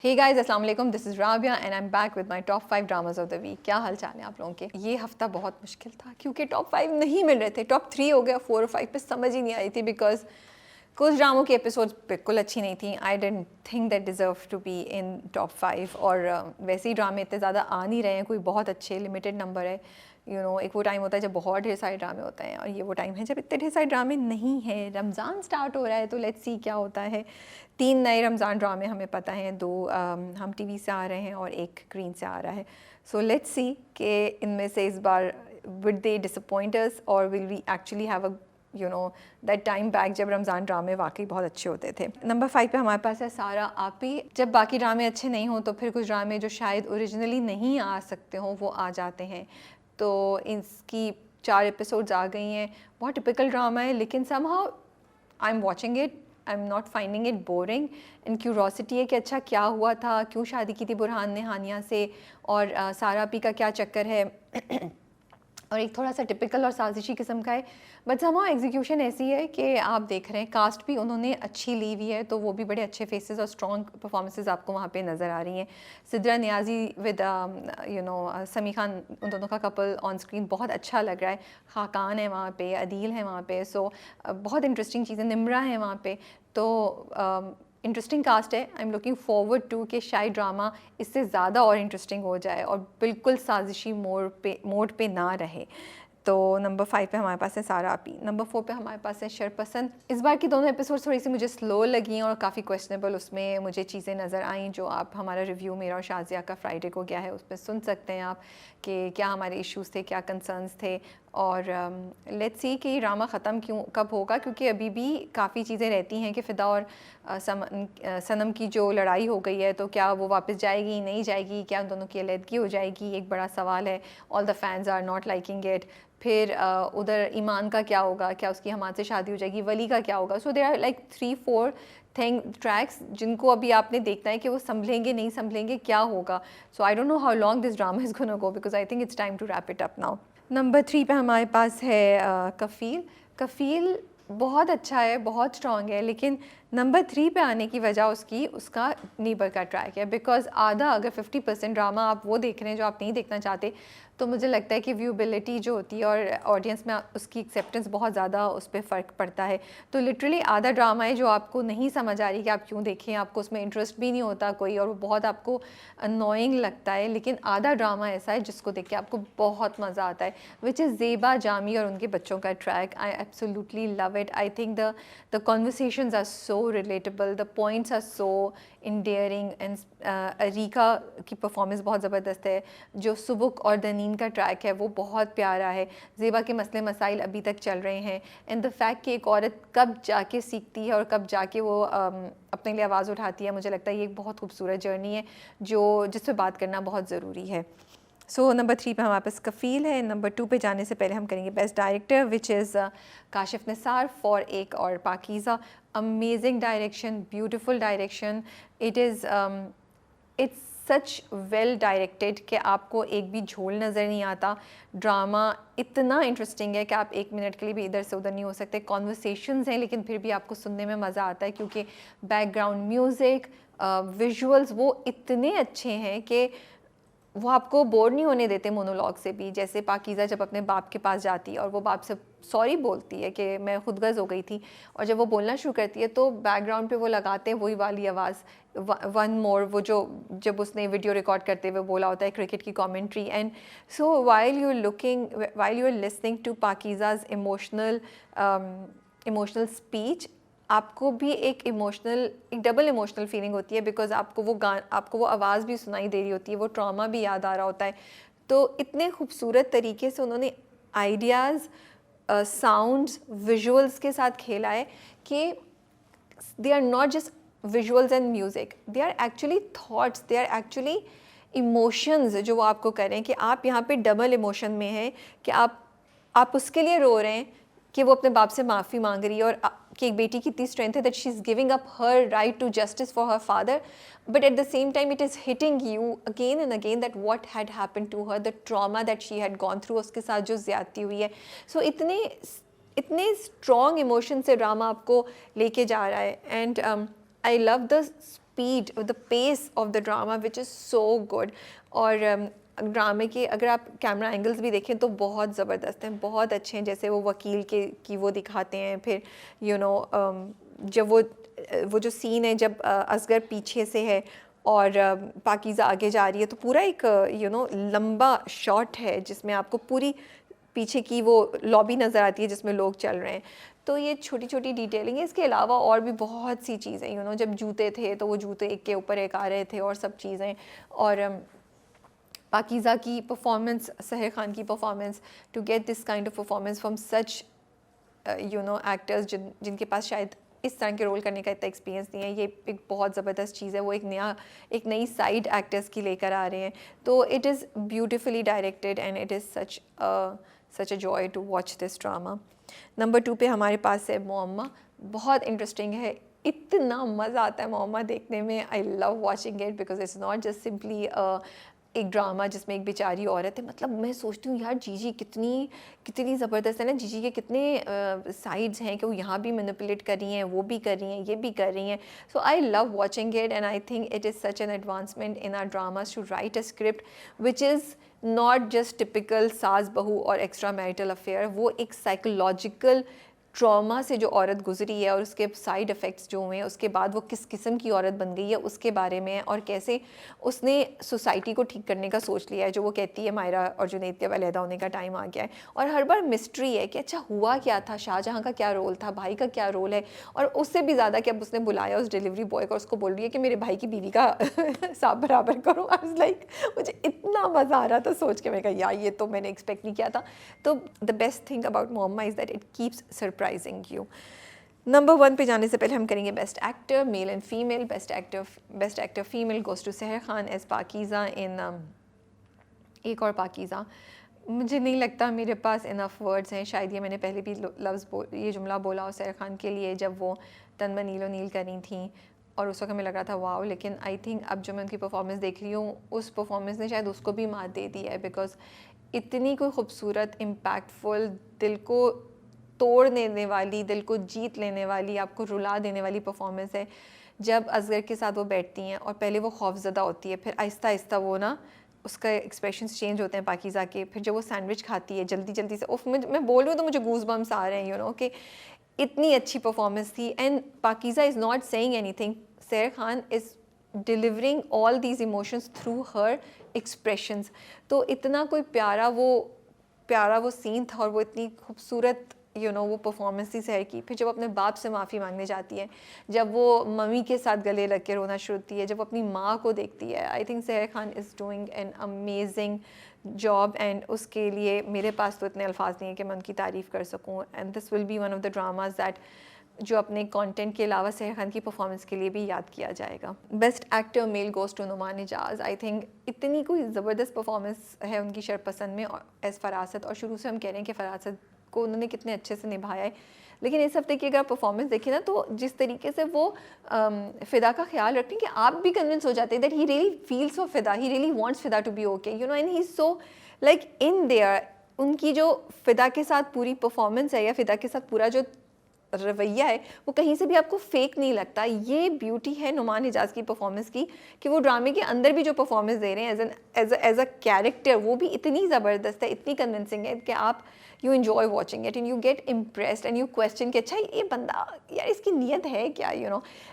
हे guys अस्सलाम वालेकुम, this is Rabia and I am back with my top 5 dramas of the week. क्या हाल चाल है आप लोगों के? ये हफ्ता बहुत मुश्किल था क्योंकि टॉप 5 नहीं मिल रहे थे। टॉप 3 हो गया, 4 और 5 पे समझ ही नहीं आई थी बिकॉज कुछ ड्रामों की एपिसोड्स बिल्कुल अच्छी नहीं थी। I don't think that deserve to be in top 5 और वैसे ही ड्रामे इतने ज़्यादा आ नहीं रहे हैं, कोई बहुत अच्छे लिमिटेड नंबर है। एक वो टाइम होता है जब बहुत ढेर सारे ड्रामे होते हैं और ये वो टाइम है जब इतने ढेर सारे ड्रामे नहीं हैं। रमज़ान स्टार्ट हो रहा है तो लेट्स सी क्या होता है। 3 नए रमज़ान ड्रामे हमें पता हैं, 2 हम टीवी से आ रहे हैं और 1 ग्रीन से आ रहा है। सो लेट्स सी कि इनमें से इस बार विड दे डिसअपॉइंट अस और will we actually have a that time back जब रमज़ान ड्रामे वाकई बहुत अच्छे होते थे। नंबर 5 पे हमारे पास है सारा आपी। जब बाकी ड्रामे अच्छे नहीं हों तो फिर कुछ ड्रामे जो शायद ओरिजिनली नहीं आ सकते हों वो आ जाते हैं। तो इसकी 4 एपिसोड्स आ गई हैं। बहुत टिपिकल ड्रामा है लेकिन somehow I am watching it, I am not finding it boring and curiosity है कि अच्छा क्या हुआ था, क्यों शादी की थी बुरहान ने हानिया से और सारा पी का क्या चक्कर है। और एक थोड़ा सा टिपिकल और साजिशी किस्म का है बट समहाउ एग्जीक्यूशन ऐसी है कि आप देख रहे हैं कास्ट भी उन्होंने अच्छी ली हुई है तो वो भी बड़े अच्छे फेसेस और स्ट्रॉन्ग परफॉर्मेंसेस आपको वहाँ पे नज़र आ रही हैं। सिद्रा नियाजी विद समी खान, उन दोनों का कपल ऑन स्क्रीन बहुत अच्छा लग रहा है। खाकान है वहाँ पे, अदील है वहाँ पे, सो बहुत इंटरेस्टिंग चीज़ें, निम्रा है वहाँ पे। तो इंटरेस्टिंग कास्ट है। I am looking forward to कि शायद ड्रामा इससे ज़्यादा और इंटरेस्टिंग हो जाए और बिल्कुल साजिशी मोड पे ना रहे। तो नंबर 5 पे हमारे पास है सारा आपी। नंबर 4 पे हमारे पास है शरपसंद। इस बार की दोनों एपिसोड थोड़ी सी मुझे स्लो लगी और काफ़ी क्वेश्चनेबल उसमें मुझे चीज़ें नज़र आईं जो आप हमारा रिव्यू मेरा और शाजिया का फ्राइडे को गया है उस पर सुन सकते हैं आप कि क्या हमारे इश्यूज़ थे, क्या कंसर्न्स थे। और लेट्स सी कि ड्रामा ख़त्म कब होगा क्योंकि अभी भी काफ़ी चीज़ें रहती हैं कि फ़िदा और सनम की जो लड़ाई हो गई है तो क्या वो वापस जाएगी नहीं जाएगी, क्या उन दोनों की अलहदगी हो जाएगी, एक बड़ा सवाल है। All the fans are not liking it. फिर उधर ईमान का क्या होगा, क्या उसकी हमाद से शादी हो जाएगी, वली का क्या होगा। सो दे आर लाइक 3-4 ट्रैक्स जिनको अभी आपने देखना है कि वो संभलेंगे नहीं संभलेंगे, क्या होगा। So I don't know how long this drama is gonna go because I think it's time to wrap it up now. Number 3 पे हमारे पास है कफ़ील। कफ़ील बहुत अच्छा है, बहुत स्ट्रॉन्ग है, लेकिन नंबर 3 पे आने की वजह उसका नीबर का ट्रैक है। बिकॉज आधा अगर 50% ड्रामा आप वो देख रहे हैं जो आप नहीं देखना चाहते तो मुझे लगता है कि व्यूबिलिटी जो होती है और ऑडियंस में उसकी एक्सेप्टेंस बहुत ज़्यादा उस पर फ़र्क पड़ता है। तो लिटरली आधा ड्रामा है जो आपको नहीं समझ आ रही कि आप क्यों देखें, आपको उसमें इंटरेस्ट भी नहीं होता कोई और वो बहुत आपको अनोइंग लगता है। लेकिन आधा ड्रामा ऐसा है जिसको देख के आपको बहुत मज़ा आता है, विच इज़ ज़ेबा जामी और उनके बच्चों का track. I absolutely love it. I think the conversations are so relatable, the points are so endearing and Areeka की परफॉर्मेंस बहुत ज़बरदस्त है। जो सुबुक और दनीन का ट्रैक है वो बहुत प्यारा है। ज़ेबा के मसले मसाइल अभी तक चल रहे हैं एंड द फैक्ट कि एक औरत कब जाके सीखती है और कब जाके वो अपने लिए आवाज़ उठाती है, मुझे लगता है ये एक बहुत खूबसूरत जर्नी है जिस पे बात करना बहुत ज़रूरी है। सो नंबर 3 पे हमारे पास कफ़ील है। नंबर 2 पे जाने से पहले हम करेंगे best director which is Kashif Nisar for एक और Pakeezah. Amazing direction, beautiful direction. It's such well directed कि आपको एक भी झोल नज़र नहीं आता। ड्रामा इतना इंटरेस्टिंग है कि आप 1 मिनट के लिए भी इधर से उधर नहीं हो सकते। कॉन्वर्सेशंस हैं लेकिन फिर भी आपको सुनने में मज़ा आता है क्योंकि बैकग्राउंड म्यूज़िक, विजुअल्स वो इतने अच्छे हैं कि वो आपको बोर नहीं होने देते मोनोलॉग से भी। जैसे पाकीज़ा जब अपने बाप के पास जाती है और वो बाप से सॉरी बोलती है कि मैं खुदगर्ज हो गई थी, और जब वो बोलना शुरू करती है तो बैकग्राउंड पे वो लगाते हैं वही वाली आवाज़, वन मोर, वो जो जब उसने वीडियो रिकॉर्ड करते हुए बोला होता है क्रिकेट की commentary. And so while you are listening to Pakeezah's emotional speech, आपको भी एक डबल इमोशनल फीलिंग होती है बिकॉज आपको वो आवाज़ भी सुनाई दे रही होती है, वो ट्रॉमा भी याद आ रहा होता है। तो इतने खूबसूरत तरीके से उन्होंने आइडियाज़, साउंड्स, विजुअल्स के साथ खेला है कि they are not just visuals and music, they are actually thoughts, they are actually emotions जो वो आपको कर रहे हैं कि आप यहाँ पे डबल इमोशन में हैं कि आप उसके लिए रो रहे हैं कि वो अपने बाप से माफ़ी मांग रही है और कि एक बेटी की इतनी स्ट्रेंथ है that she is giving up her right to justice for her father, but at the same time it is hitting you again and again that what had happened to her, the trauma that she had gone through, उसके साथ जो ज़्यादती हुई है। सो इतने strong emotion से drama आपको लेके जा रहा है। And I love the speed, the pace of the drama which is so good. और ड्रामे के अगर आप कैमरा एंगल्स भी देखें तो बहुत ज़बरदस्त हैं, बहुत अच्छे हैं। जैसे वो वकील के की वो दिखाते हैं, फिर जब वो जो सीन है जब असगर पीछे से है और पाकीज़ा आगे जा रही है, तो पूरा एक लंबा शॉट है जिसमें आपको पूरी पीछे की वो लॉबी नज़र आती है जिसमें लोग चल रहे हैं। तो ये छोटी छोटी डिटेलिंग है। इसके अलावा और भी बहुत सी चीज़ें, जब जूते थे तो वो जूते एक के ऊपर एक आ रहे थे और सब चीज़ें। और पाकीज़ा की परफॉर्मेंस, सहर खान की performance, to get this kind of performance from such actors जिनके पास शायद इस तरह के रोल करने का इतना एक्सपीरियंस नहीं है, ये एक बहुत ज़बरदस्त चीज़ है। वो एक नई साइड एक्टर्स की लेकर आ रहे हैं। तो it is beautifully directed and it is such a joy to watch this drama. Number 2 पे हमारे पास है मुअम्मा। बहुत इंटरेस्टिंग है, इतना मज़ा आता है मुअम्मा देखने में। आई love watching it because it's not just simply एक ड्रामा जिसमें एक बेचारी औरत है। मतलब मैं सोचती हूँ यार जीजी कितनी ज़बरदस्त है ना, जीजी के कितने साइड्स हैं कि वो यहाँ भी मैनिपुलेट कर रही हैं, वो भी कर रही हैं, ये भी कर रही हैं। So I love watching it and I think it is such an advancement in our dramas to write a script which is not just typical saas bahu और एक्स्ट्रा मैरिटल अफेयर। वो एक साइकोलॉजिकल ट्रॉमा से जो औरत गुजरी है और उसके साइड इफ़ेक्ट्स जो हुए हैं, उसके बाद वो किस किस्म की औरत बन गई है उसके बारे में, और कैसे उसने सोसाइटी को ठीक करने का सोच लिया है। जो वो कहती है मायरा और जुनैद के अलहदा होने का टाइम आ गया है, और हर बार मिस्ट्री है कि अच्छा हुआ क्या था, शाहजहाँ का क्या रोल था, भाई का क्या रोल है। और उससे भी ज़्यादा कि अब उसने बुलाया उस डिलीवरी बॉय को, उसको बोल रही है कि मेरे भाई की बीवी का हिसाब बराबर करो। आई वाज लाइक, मुझे इतना मज़ा आ रहा था सोच के, मैं कहा यार ये तो मैंने एक्सपेक्ट नहीं किया था। तो the best thing about Muamma is that it keeps surprising you. Number 1 पे जाने से पहले हम करेंगे best actor male and female. Best actor female goes to Sehar Khan as Pakeezah इन एक और पाकीज़ा। मुझे नहीं लगता मेरे पास इनफ वर्ड्स हैं, शायद ये मैंने पहले भी ये जुमला बोला हो सहर खान के लिए जब वो तन्मा नीलो नील करी थी, और उस वक्त हमें लग रहा था वाओ। लेकिन आई थिंक अब जो मैं उनकी परफॉर्मेंस देख रही हूँ, उस परफॉर्मेंस ने शायद उसको भी मात दे दी है, बिकॉज इतनी कोई खूबसूरत, इम्पैक्टफुल, दिल को तोड़ देने वाली, दिल को जीत लेने वाली, आपको रुला देने वाली परफॉर्मेंस है। जब असगर के साथ वो बैठती हैं और पहले वो खौफज़दा होती है, फिर आहिस्ता आहिस्ता वो ना उसका एक्सप्रेशंस चेंज होते हैं पाकीज़ा के। फिर जब वो सैंडविच खाती है जल्दी जल्दी से, उफ मैं बोल रही हूँ तो मुझे गूज़ बम्स आ रहे हैं, कि इतनी अच्छी परफॉर्मेंस थी। And Pakeezah is not saying anything, Sehar Khan is delivering all these emotions through her expressions. तो इतना कोई प्यारा वो सीन था, और वो इतनी खूबसूरत वो परफॉर्मेंस थी सहर की। फिर जब अपने बाप से माफ़ी मांगने जाती है, जब वो मम्मी के साथ गले लग के रोना शुरू होती है, जब अपनी माँ को देखती है, आई थिंक सहर Khan is doing an amazing job. And उसके लिए मेरे पास तो इतने अल्फाज नहीं है कि मैं उनकी तारीफ़ कर सकूँ। And this will be one of the dramas that जो अपने कंटेंट के अलावा सहर खान की परफॉर्मेंस के लिए भी याद किया जाएगा। Best actor male goes to Numan Ejaz. I think इतनी कोई ज़बरदस्त परफॉर्मेंस है उनकी शरपसंद में एज़ फरासत, और शुरू से हम कह रहे हैं कि फरासत को उन्होंने कितने अच्छे से निभाया है। लेकिन इस हफ्ते की अगर परफॉर्मेंस देखें ना, तो जिस तरीके से वो फ़िदा का ख्याल रखते हैं कि आप भी कन्विंस हो जाते हैं that he really feels for Fida, he really wants Fida to be okay, and he is so like in there. उनकी जो फ़िदा के साथ पूरी परफॉर्मेंस है, या फ़िदा के साथ पूरा जो रवैया है, वो कहीं से भी आपको फेक नहीं लगता। ये ब्यूटी है नुमान हिजाज की परफॉर्मेंस की, कि वो ड्रामे के अंदर भी जो परफॉर्मेंस दे रहे हैं एज अ कैरेक्टर, वो भी इतनी ज़बरदस्त है, इतनी कन्विंसिंग है कि आप you enjoy watching it and you get impressed and you question कि अच्छा ये बंदा यार इसकी नीयत है क्या,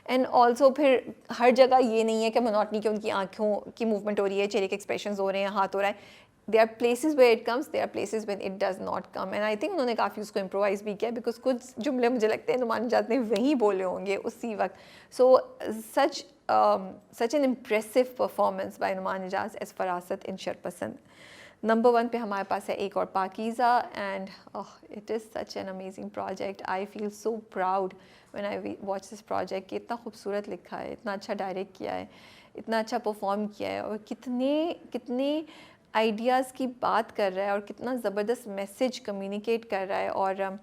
एंड ऑल्सो फिर हर जगह ये नहीं है कि मोनोटनी कि उनकी आँखों की मूवमेंट हो रही है, चेहरे के एक्सप्रेशन हो रहे हैं, हाथ हो रहा है। there are places where it comes, there are places when it does not come, and I think उन्होंने काफ़ी उसको improvise भी किया, because कुछ जुमले मुझे लगते हैं नुमान हिजाज ने वहीं बोले होंगे उसी वक्त। So such an impressive performance by Numan Hijaz as Farasat in Sharpasand. Number 1 पे हमारे पास है एक और Pakeezah, and it is such an amazing project. I feel so proud when I watch this project कि इतना खूबसूरत लिखा है, इतना अच्छा डायरेक्ट किया है, इतना अच्छा परफॉर्म किया है, और कितने आइडियाज़ की बात कर रहा है, और कितना ज़बरदस्त मैसेज कम्युनिकेट कर रहा है, और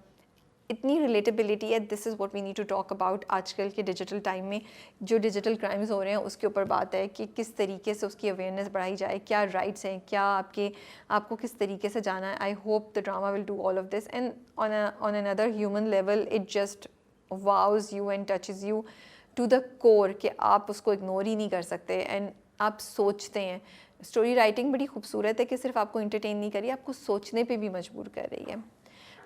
इतनी रिलेटेबिलिटी है। This is what we need to talk about आजकल के डिजिटल टाइम में, जो डिजिटल क्राइम्स हो रहे हैं उसके ऊपर बात है कि किस तरीके से उसकी अवेयरनेस बढ़ाई जाए, क्या राइट्स हैं, क्या आपको किस तरीके से जाना है। I hope the drama will do all of this, and on another human level it just wows you and touches you to the core कि आप उसको इग्नोर ही नहीं कर सकते एंड आप सोचते हैं। स्टोरी राइटिंग बड़ी खूबसूरत है कि सिर्फ आपको इंटरटेन नहीं करी, आपको सोचने पे भी मजबूर कर रही है।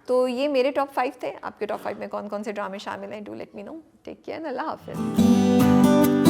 तो ये मेरे टॉप 5 थे। आपके टॉप 5 में कौन कौन से ड्रामे शामिल हैं? Do let me know. Take care, Allah हाफिज़।